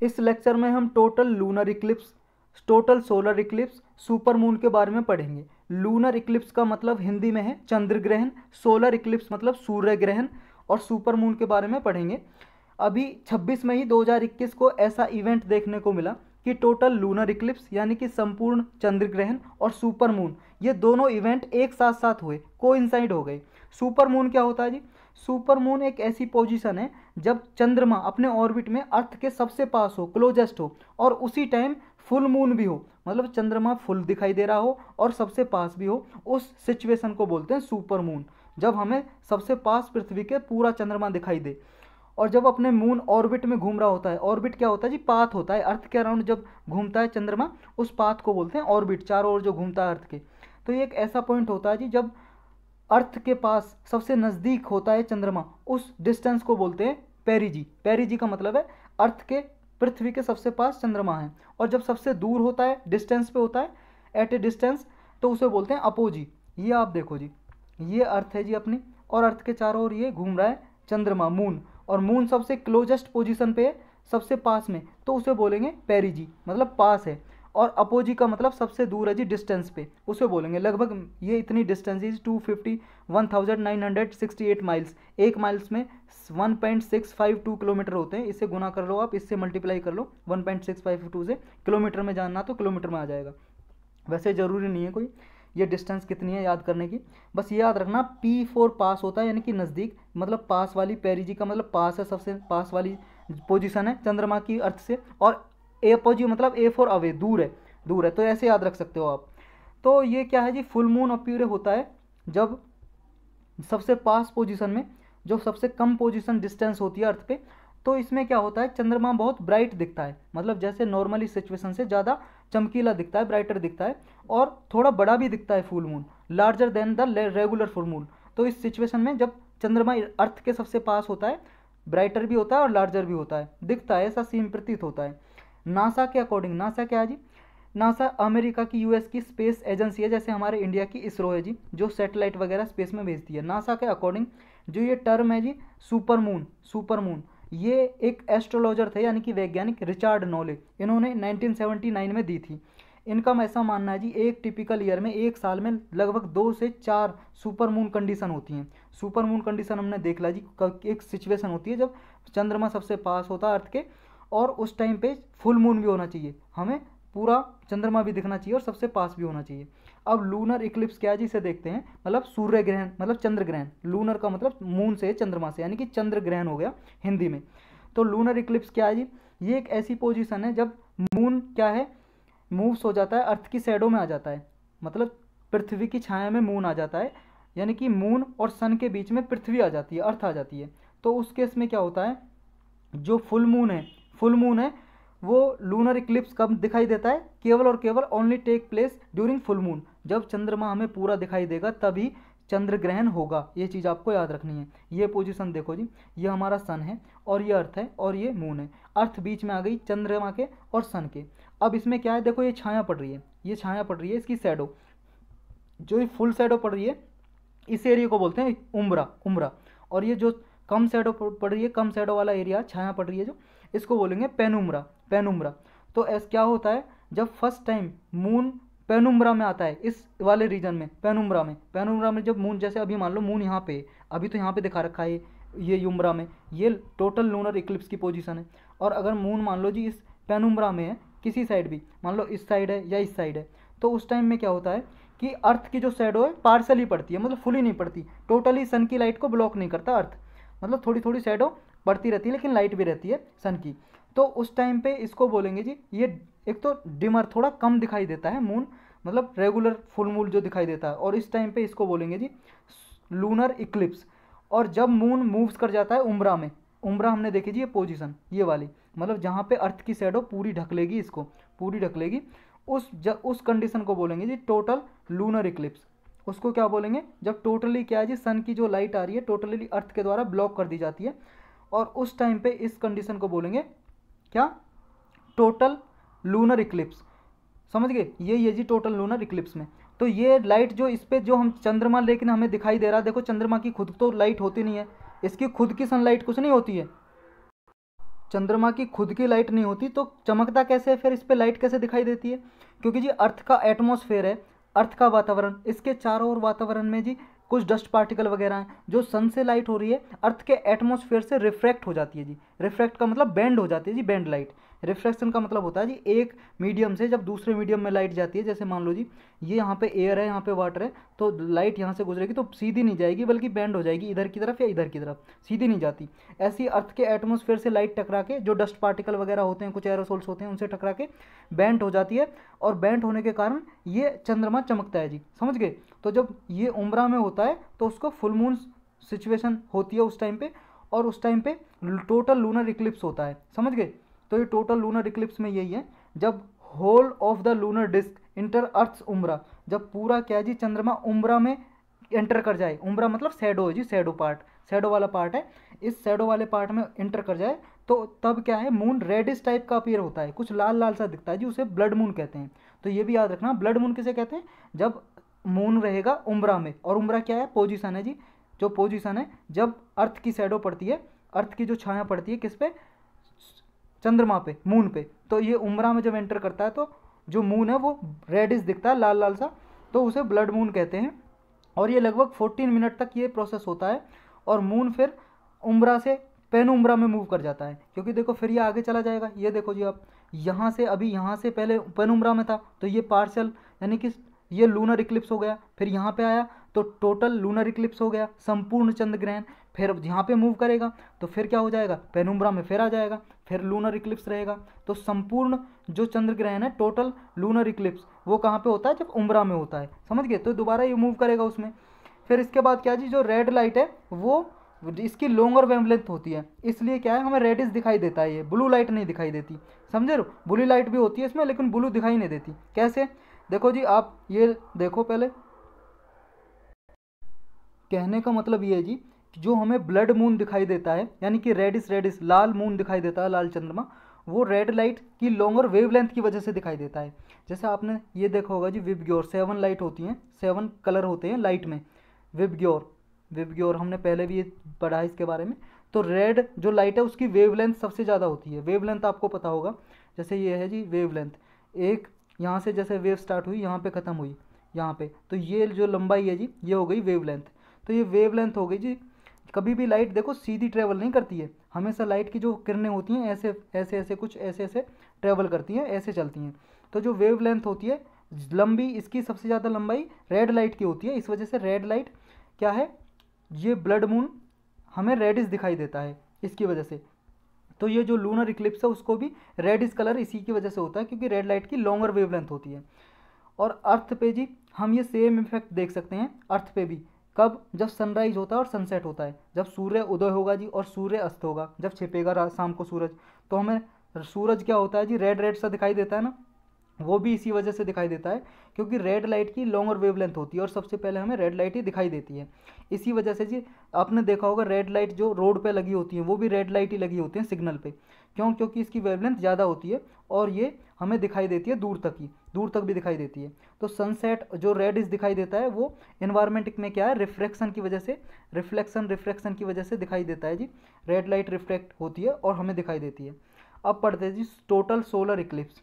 इस लेक्चर में हम total lunar Eclipse, total solar Eclipse, super moon के बारे में पढ़ेंगे। लूनर इक्लिप्स का मतलब हिंदी में है चंद्र ग्रहण, सोलर इक्लिप्स मतलब सूर्य ग्रहण, और सुपर मून के बारे में पढ़ेंगे। अभी 26 मई 2021 को ऐसा इवेंट देखने को मिला कि टोटल लूनर इक्लिप्स यानी कि संपूर्ण चंद्र ग्रहण और सुपर मून, ये दोनों इवेंट एक साथ साथ हुए, कोइंसाइड हो गए। सुपर मून क्या होता है जी? सुपर मून एक ऐसी पोजीशन है जब चंद्रमा अपने ऑर्बिट में अर्थ के सबसे पास हो, क्लोजेस्ट हो, और उसी टाइम फुल मून भी हो, मतलब चंद्रमा फुल दिखाई दे रहा हो और सबसे पास भी हो। उस सिचुएशन को बोलते हैं सुपर मून, जब हमें सबसे पास पृथ्वी के पूरा चंद्रमा दिखाई दे। और जब अपने मून ऑर्बिट में घूम रहा होता है, ऑर्बिट क्या होता है जी? पाथ होता है, अर्थ के अराउंड जब घूमता है चंद्रमा, उस पाथ को बोलते हैं ऑर्बिट, चारों ओर जो घूमता है अर्थ के। तो ये एक ऐसा पॉइंट होता है जी जब अर्थ के पास सबसे नज़दीक होता है चंद्रमा, उस डिस्टेंस को बोलते हैं पेरिजी। पेरिजी का मतलब है अर्थ के, पृथ्वी के सबसे पास चंद्रमा है। और जब सबसे दूर होता है, डिस्टेंस पे होता है, एट ए डिस्टेंस, तो उसे बोलते हैं अपोजी। ये आप देखो जी, ये अर्थ है जी अपनी, और अर्थ के चारों ओर ये घूम रहा है चंद्रमा, मून, और मून सबसे क्लोजेस्ट पोजीशन पे है, सबसे पास में, तो उसे बोलेंगे पेरिजी, मतलब पास है। और अपोजी का मतलब सबसे दूर है जी, डिस्टेंस पे, उसे बोलेंगे लगभग ये इतनी डिस्टेंस इज 251,968 माइल्स। एक माइल्स में 1.652 किलोमीटर होते हैं। इससे गुना कर लो आप, इससे मल्टीप्लाई कर लो 1.652 से। किलोमीटर में जानना तो किलोमीटर में आ जाएगा, वैसे ज़रूरी नहीं है कोई ये डिस्टेंस कितनी है याद करने की। बस ये याद रखना, P4 पास होता है यानी कि नज़दीक, मतलब पास वाली, पेरिजी का मतलब पास है, सबसे पास वाली पोजीशन है चंद्रमा की अर्थ से। और एपोजी मतलब A फॉर अवे, दूर है, दूर है, तो ऐसे याद रख सकते हो आप। तो ये क्या है जी? फुल मून अप्यूरे होता है जब सबसे पास पोजीशन में, जो सबसे कम पोजीशन डिस्टेंस होती है अर्थ पे, तो इसमें क्या होता है, चंद्रमा बहुत ब्राइट दिखता है, मतलब जैसे नॉर्मली सिचुएशन से ज़्यादा चमकीला दिखता है, ब्राइटर दिखता है, और थोड़ा बड़ा भी दिखता है full moon, larger than the regular full moon. तो इस सिचुएशन में जब चंद्रमा अर्थ के सबसे पास होता है, ब्राइटर भी होता है और लार्जर भी होता है, दिखता है, ऐसा सीन प्रतीत होता है। नासा के अकॉर्डिंग, नासा क्या है जी? नासा अमेरिका की, यूएस की स्पेस एजेंसी है, जैसे हमारे इंडिया की इसरो है जी, जो सैटेलाइट वगैरह स्पेस में भेजती है। नासा के अकॉर्डिंग जो ये टर्म है जी सुपर मून, सुपर मून, ये एक एस्ट्रोलॉजर थे यानी कि वैज्ञानिक रिचर्ड नोले, इन्होंने 1979 में दी थी। इनका ऐसा मानना है जी, एक टिपिकल ईयर में, एक साल में लगभग 2 से 4 सुपर मून कंडीशन होती हैं। सुपर मून कंडीशन हमने देख ला जी, एक सिचुएशन होती है जब चंद्रमा सबसे पास होता है अर्थ के, और उस टाइम पे फुल मून भी होना चाहिए, हमें पूरा चंद्रमा भी दिखना चाहिए और सबसे पास भी होना चाहिए। अब लूनर इक्लिप्स क्या है जी, इसे देखते हैं। मतलब सूर्य ग्रहण मतलब चंद्र ग्रहण, लूनर का मतलब मून से, चंद्रमा से, यानी कि चंद्र ग्रहण हो गया हिंदी में। तो लूनर इक्लिप्स क्या है जी? ये एक ऐसी पोजीशन है जब मून क्या है, मूव्स हो जाता है, अर्थ की शैडो में आ जाता है, मतलब पृथ्वी की छाया में मून आ जाता है, यानी कि मून और सन के बीच में पृथ्वी आ जाती है, अर्थ आ जाती है। तो उस केस में क्या होता है, जो फुल मून है, फुल मून है, वो लूनर इक्लिप्स कब दिखाई देता है? केवल और केवल only take place during full moon, जब चंद्रमा हमें पूरा दिखाई देगा तभी चंद्र ग्रहण होगा। ये चीज़ आपको याद रखनी है। ये पोजीशन देखो जी, ये हमारा सन है और ये अर्थ है और ये मून है, अर्थ बीच में आ गई चंद्रमा के और सन के। अब इसमें क्या है, देखो ये छाया पड़ रही है, ये छाया पड़ रही है, इसकी शैडो, जो ये फुल शैडो पड़ रही है, इस एरिया को बोलते हैं उम्ब्रा, उम्ब्रा। और ये जो कम शैडो पड़ रही है, कम शैडो वाला एरिया, छाया पड़ रही है जो, इसको बोलेंगे पेनुम्ब्रा, पेनुम्ब्रा। तो ऐसा क्या होता है, जब फर्स्ट टाइम मून पेनुम्ब्रा में आता है, इस वाले रीजन में, पेनुम्ब्रा में, पेनुम्ब्रा में जब मून, जैसे अभी मान लो मून यहाँ पे, अभी तो यहाँ पे दिखा रखा है ये युम्ब्रा में, ये टोटल लूनर इक्लिप्स की पोजीशन है। और अगर मून मान लो जी इस पेनुम्ब्रा में है, किसी साइड भी, मान लो इस साइड है या इस साइड है, तो उस टाइम में क्या होता है कि अर्थ की जो शैडो है पार्सली पड़ती है, मतलब फुली नहीं पड़ती, टोटली सन की लाइट को ब्लॉक नहीं करता अर्थ, मतलब थोड़ी थोड़ी शैडो पड़ती रहती है लेकिन लाइट भी रहती है सन की। तो उस टाइम पे इसको बोलेंगे जी, ये एक तो डिमर, थोड़ा कम दिखाई देता है मून, मतलब रेगुलर फुल मून जो दिखाई देता है, और इस टाइम पे इसको बोलेंगे जी लूनर इक्लिप्स। और जब मून मूव्स कर जाता है उम्ब्रा में, उम्ब्रा हमने देखी जी ये पोजीशन, ये वाली, मतलब जहाँ पे अर्थ की शैडो पूरी ढक लेगी, इसको पूरी ढक लेगी, उस कंडीशन को बोलेंगे जी टोटल लूनर इक्लिप्स। उसको क्या बोलेंगे, जब टोटली क्या है जी, सन की जो लाइट आ रही है टोटली अर्थ के द्वारा ब्लॉक कर दी जाती है, और उस टाइम पे इस कंडीशन को बोलेंगे क्या, टोटल लूनर इक्लिप्स। समझ गए, ये जी टोटल लूनर इक्लिप्स में। तो ये लाइट जो इस पे, जो हम चंद्रमा लेकिन हमें दिखाई दे रहा है, देखो चंद्रमा की खुद तो लाइट होती नहीं है, इसकी खुद की सनलाइट कुछ नहीं होती है, चंद्रमा की खुद की लाइट नहीं होती तो चमकता कैसे है, फिर इस पे लाइट कैसे दिखाई देती है? क्योंकि जी अर्थ का एटमॉस्फेयर है, अर्थ का वातावरण, इसके चारों ओर वातावरण में जी कुछ डस्ट पार्टिकल वगैरह हैं, जो सन से लाइट हो रही है अर्थ के एटमॉस्फेयर से रिफ्रैक्ट हो जाती है जी। रिफ्रैक्ट का मतलब बेंड हो जाती है जी, बेंड लाइट। रिफ्रैक्शन का मतलब होता है जी एक मीडियम से जब दूसरे मीडियम में लाइट जाती है, जैसे मान लो जी ये यहाँ पे एयर है, यहाँ पे वाटर है, तो लाइट यहाँ से गुजरेगी तो सीधी नहीं जाएगी बल्कि बेंड हो जाएगी इधर की तरफ या इधर की तरफ, सीधी नहीं जाती। ऐसी अर्थ के एटमॉस्फेयर से लाइट टकरा के जो डस्ट पार्टिकल वगैरह होते हैं, कुछ एरोसोल्स होते हैं, उनसे टकरा के बेंड हो जाती है, और बेंड होने के कारण ये चंद्रमा चमकता है जी। समझ गए? तो जब ये उम्रा में होता है तो उसको फुल मून सिचुएशन होती है उस टाइम पे, और उस टाइम पे टोटल लूनर इक्लिप्स होता है। समझ गए? तो ये टोटल लूनर इक्लिप्स में यही है, जब whole of the lunar disk enter earth's umbra, जब पूरा क्या है जी चंद्रमा उम्रा में एंटर कर जाए। उम्रा मतलब शैडो है जी, शैडो पार्ट, शैडो वाला पार्ट है। इस शैडो वाले पार्ट में एंटर कर जाए तो तब क्या है, मून रेडिश टाइप का अपीयर होता है, कुछ लाल लाल सा दिखता है जी, उसे ब्लड मून कहते हैं। तो ये भी याद रखना, ब्लड मून किसे कहते हैं? जब मून रहेगा उम्रा में, और उम्रा क्या है? पोजीशन है जी, जो पोजीशन है जब अर्थ की शैडो पड़ती है, अर्थ की जो छाया पड़ती है किस पे? चंद्रमा पे, मून पे। तो ये उम्रा में जब एंटर करता है तो जो मून है वो रेडिश दिखता है, लाल लाल सा, तो उसे ब्लड मून कहते हैं। और ये लगभग 14 मिनट तक ये प्रोसेस होता है, और मून फिर उम्रा से पेनुम्रा में मूव कर जाता है, क्योंकि देखो फिर ये आगे चला जाएगा। ये देखो जी आप, यहाँ से अभी यहाँ से पहले पेनुम्रा में था तो ये पार्शियल यानी कि ये लूनर इक्लिप्स हो गया, फिर यहाँ पे आया तो टोटल लूनर इक्लिप्स हो गया, संपूर्ण चंद्र ग्रहण। फिर यहाँ पे मूव करेगा तो फिर क्या हो जाएगा? पेनुम्रा में फिर आ जाएगा, फिर लूनर इक्लिप्स रहेगा। तो संपूर्ण जो चंद्र ग्रहण है, टोटल लूनर इक्लिप्स, वो कहाँ पे होता है? जब उम्रा में होता है। समझ गए? तो दोबारा ये मूव करेगा उसमें। फिर इसके बाद क्या जी, जो रेड लाइट है वो इसकी लॉन्गर वेवलेंथ होती है, इसलिए क्या है हमें रेडिश दिखाई देता है, ये ब्लू लाइट नहीं दिखाई देती। समझे? ब्लू लाइट भी होती है इसमें लेकिन ब्लू दिखाई नहीं देती। कैसे? देखो जी आप ये देखो, पहले कहने का मतलब ये है जी, जो हमें ब्लड मून दिखाई देता है यानी कि रेडिश रेडिश लाल मून दिखाई देता है, लाल चंद्रमा, वो रेड लाइट की लॉन्गर वेवलेंथ की वजह से दिखाई देता है। जैसे आपने ये देखा होगा जी, विबग्योर 7 लाइट होती हैं, 7 कलर होते हैं लाइट में। विबग्योर हमने पहले भी ये पढ़ा है इसके बारे में। तो रेड जो लाइट है उसकी वेवलेंथ सबसे ज़्यादा होती है। वेवलेंथ आपको पता होगा, जैसे ये है जी वेवलेंथ, एक यहाँ से जैसे वेव स्टार्ट हुई यहाँ पे ख़त्म हुई यहाँ पे, तो ये जो लंबाई है जी ये हो गई वेवलेंथ। तो ये वेवलेंथ हो गई जी। कभी भी लाइट देखो सीधी ट्रेवल नहीं करती है, हमेशा लाइट की जो किरणें होती हैं ऐसे ऐसे ऐसे कुछ ऐसे ऐसे ट्रेवल करती हैं, ऐसे चलती हैं। तो जो वेवलेंथ होती है लंबी, इसकी सबसे ज़्यादा लंबाई रेड लाइट की होती है। इस वजह से रेड लाइट क्या है, ये ब्लड मून हमें रेडिश दिखाई देता है इसकी वजह से। तो ये जो लूनर इक्लिप्स है उसको भी रेडिश कलर इसी की वजह से होता है, क्योंकि रेड लाइट की लॉन्गर वेवलेंथ होती है। और अर्थ पे जी हम ये सेम इफेक्ट देख सकते हैं अर्थ पे भी। कब? जब सनराइज होता है और सनसेट होता है, जब सूर्य उदय होगा जी और सूर्य अस्त होगा, जब छिपेगा शाम को सूरज, तो हमें सूरज क्या होता है जी, रेड रेड सा दिखाई देता है ना। वो भी इसी वजह से दिखाई देता है क्योंकि रेड लाइट की लॉन्गर वेवलेंथ होती है और सबसे पहले हमें रेड लाइट ही दिखाई देती है। इसी वजह से जी आपने देखा होगा रेड लाइट जो रोड पे लगी होती है वो भी रेड लाइट ही लगी होती हैं सिग्नल पे। क्यों? क्योंकि इसकी वेवलेंथ ज़्यादा होती है और ये हमें दिखाई देती है दूर तक ही, दूर तक भी दिखाई देती है। तो सनसेट जो रेडिश दिखाई देता है वो इन्वायरमेंट में क्या है, रिफ्रैक्शन की वजह से, रिफ्लेक्शन की वजह से दिखाई देता है जी। रेड लाइट रिफ्लेक्ट होती है और हमें दिखाई देती है। अब पढ़ते हैं जी टोटल सोलर इक्लिप्स,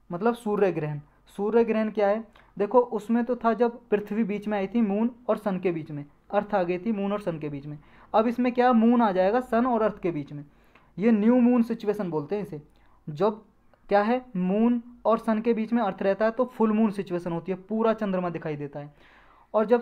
मतलब सूर्य ग्रहण। सूर्य ग्रहण क्या है? देखो उसमें तो था जब पृथ्वी बीच में आई थी मून और सन के बीच में, अर्थ आ गई थी मून और सन के बीच में। अब इसमें क्या, मून आ जाएगा सन और अर्थ के बीच में। ये न्यू मून सिचुएशन बोलते हैं इसे। जब क्या है, मून और सन के बीच में अर्थ रहता है तो फुल मून सिचुएशन होती है, पूरा चंद्रमा दिखाई देता है। और जब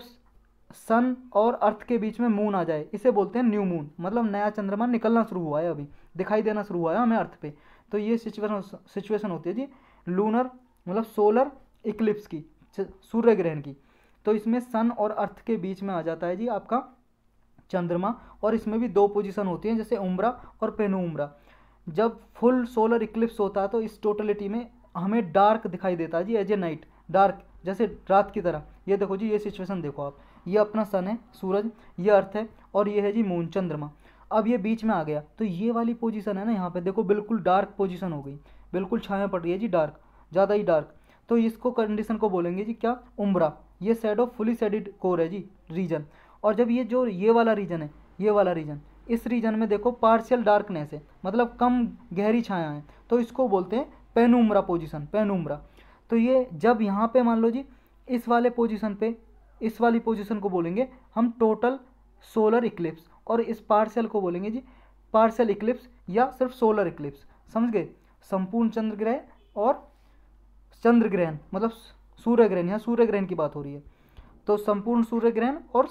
सन और अर्थ के बीच में मून आ जाए इसे बोलते हैं न्यू मून, मतलब नया चंद्रमा निकलना शुरू हुआ है, अभी दिखाई देना शुरू हुआ है हमें अर्थ पे। तो ये सिचुएशन होती है जी लूनर मतलब सोलर इक्लिप्स की, सूर्य ग्रहण की। तो इसमें सन और अर्थ के बीच में आ जाता है जी आपका चंद्रमा, और इसमें भी दो पोजीशन होती हैं जैसे उम्रा और पेनुम्रा। जब फुल सोलर इक्लिप्स होता है तो इस टोटलिटी में हमें डार्क दिखाई देता है जी, एज ए नाइट, डार्क जैसे रात की तरह। ये देखो जी, ये सिचुएशन देखो आप, ये अपना सन है सूरज, ये अर्थ है और ये है जी मून चंद्रमा। अब ये बीच में आ गया तो ये वाली पोजीशन है ना, यहाँ पे देखो बिल्कुल डार्क पोजीशन हो गई, बिल्कुल छाया पड़ रही है जी, डार्क, ज़्यादा ही डार्क। तो इसको कंडीशन को बोलेंगे जी क्या, उम्रा। ये शैडो फुली शेडेड कोर है जी रीजन। और जब ये जो ये वाला रीजन है, ये वाला रीजन, इस रीजन में देखो पार्शियल डार्कनेस है, मतलब कम गहरी छाया है, तो इसको बोलते हैं पेनुम्ब्रा पोजीशन, पेनुम्ब्रा। तो ये जब यहाँ पे मान लो जी इस वाले पोजीशन पे, इस वाली पोजीशन को बोलेंगे हम टोटल सोलर इक्लिप्स, और इस पार्शियल को बोलेंगे जी पार्शियल इक्लिप्स या सिर्फ सोलर इक्लिप्स, समझ गए। संपूर्ण चंद्र ग्रहण और चंद्र ग्रहण मतलब सूर्य ग्रहण, यहाँ सूर्य ग्रहण की बात हो रही है, तो संपूर्ण सूर्य ग्रहण और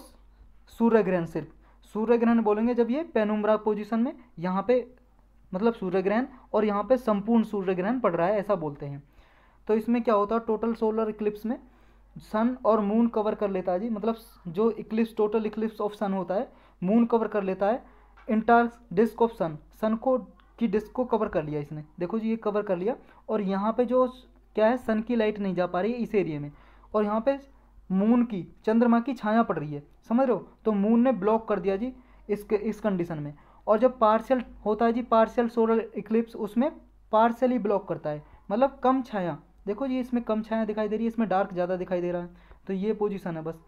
सूर्य ग्रहण, सिर्फ सूर्य ग्रहण बोलेंगे जब ये पेनुम्ब्रा पोजीशन में यहाँ पे मतलब सूर्य ग्रहण और यहाँ पे संपूर्ण सूर्य ग्रहण पड़ रहा है, ऐसा बोलते हैं। तो इसमें क्या होता है, टोटल सोलर इक्लिप्स में सन और मून कवर कर लेता है जी, मतलब जो इक्लिप्स टोटल इक्लिप्स ऑफ सन होता है मून कवर कर लेता है इंटायर डिस्क ऑफ सन, सन को की डिस्क को कवर कर लिया इसने, देखो जी ये कवर कर लिया, और यहाँ पे जो क्या है सन की लाइट नहीं जा पा रही है इस एरिया में, और यहाँ पे मून की चंद्रमा की छाया पड़ रही है, समझ रहे हो, तो मून ने ब्लॉक कर दिया जी इस कंडीशन में। और जब पार्शियल होता है जी पार्शियल सोलर इक्लिप्स, उसमें पार्शियली ब्लॉक करता है, मतलब कम छाया, देखो जी इसमें कम छाया दिखाई दे रही है, इसमें डार्क ज़्यादा दिखाई दे रहा है, तो ये पोजीशन है बस।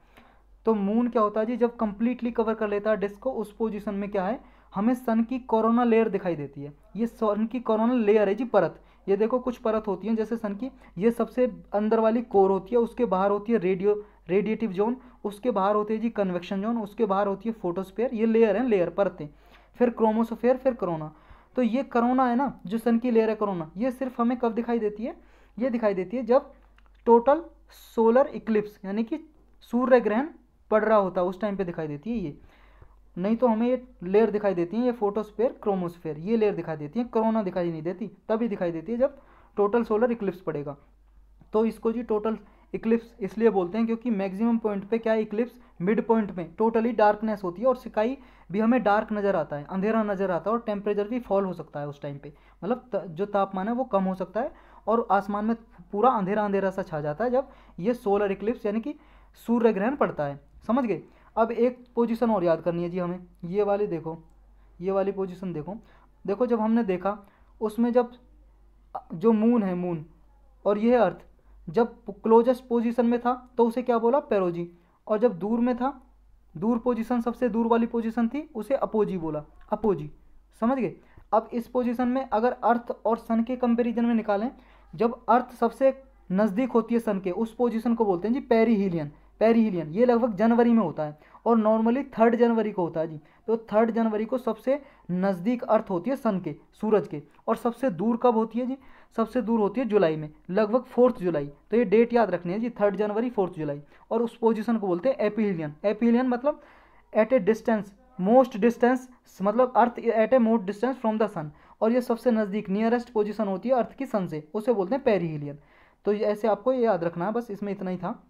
तो मून क्या होता है जी जब कंप्लीटली कवर कर लेता है डिस्क को, उस पोजीशन में क्या है हमें सन की कोरोना लेयर दिखाई देती है, ये सन की कोरोना लेयर है जी, परत, ये देखो कुछ परत होती है जैसे सन की, ये सबसे अंदर वाली कोर होती है, उसके बाहर होती है रेडिएटिव जोन, उसके बाहर होती है जी कन्वेक्शन जोन, उसके बाहर होती है फोटोस्फीयर, ये लेयर है, लेयर परतें, फिर क्रोमोसोफेयर, फिर कोरोना। तो ये कोरोना है ना जो सन की लेयर है कोरोना, ये सिर्फ हमें कब दिखाई देती है, ये दिखाई देती है जब टोटल सोलर इक्लिप्स यानी कि सूर्य ग्रहण पड़ रहा होता है उस टाइम पे दिखाई देती है ये, नहीं तो हमें ये लेयर दिखाई देती है, ये फोटोस्फीयर क्रोमोस्फीयर ये लेयर दिखाई देती है, कोरोना दिखाई नहीं देती, तभी दिखाई देती है जब टोटल सोलर इक्लिप्स पड़ेगा। तो इसको जी टोटल इक्लिप्स इसलिए बोलते हैं क्योंकि मैक्सिमम पॉइंट पे क्या इक्लिप्स मिड पॉइंट में टोटली डार्कनेस होती है, और स्काई भी हमें डार्क नज़र आता है, अंधेरा नज़र आता है, और टेम्परेचर भी फॉल हो सकता है उस टाइम पे, मतलब जो तापमान है वो कम हो सकता है, और आसमान में पूरा अंधेरा अंधेरा सा छा जाता है जब ये सोलर इक्लिप्स यानी कि सूर्य ग्रहण पड़ता है, समझ गए। अब एक पोजीशन और याद करनी है जी हमें, ये वाली देखो, ये वाली पोजीशन देखो, देखो जब हमने देखा उसमें जब जो मून है मून और ये है अर्थ, जब क्लोजेस्ट पोजीशन में था तो उसे क्या बोला पेरोजी, और जब दूर में था दूर पोजीशन सबसे दूर वाली पोजीशन थी उसे अपोजी बोला, अपोजी, समझ गए। अब इस पोजीशन में अगर अर्थ और सन के कंपैरिजन में निकालें, जब अर्थ सबसे नज़दीक होती है सन के उस पोजीशन को बोलते हैं जी पेरीहीलियन, पेरीहीलियन ये लगभग जनवरी में होता है, और नॉर्मली 3 जनवरी को होता है जी, तो 3 जनवरी को सबसे नज़दीक अर्थ होती है सन के, सूरज के, और सबसे दूर कब होती है जी, सबसे दूर होती है जुलाई में, लगभग 4 जुलाई, तो ये डेट याद रखनी है जी 3 जनवरी 4 जुलाई, और उस पोजीशन को बोलते हैं एपीलियन, एपीलियन मतलब at a distance, most distance, मतलब Earth at a most distance from the sun, और ये सबसे नज़दीक नियरेस्ट पोजीशन होती है अर्थ की सन से, उसे बोलते हैं पेरीहीलियन। तो ऐसे आपको ये याद रखना है, बस इसमें इतना ही था।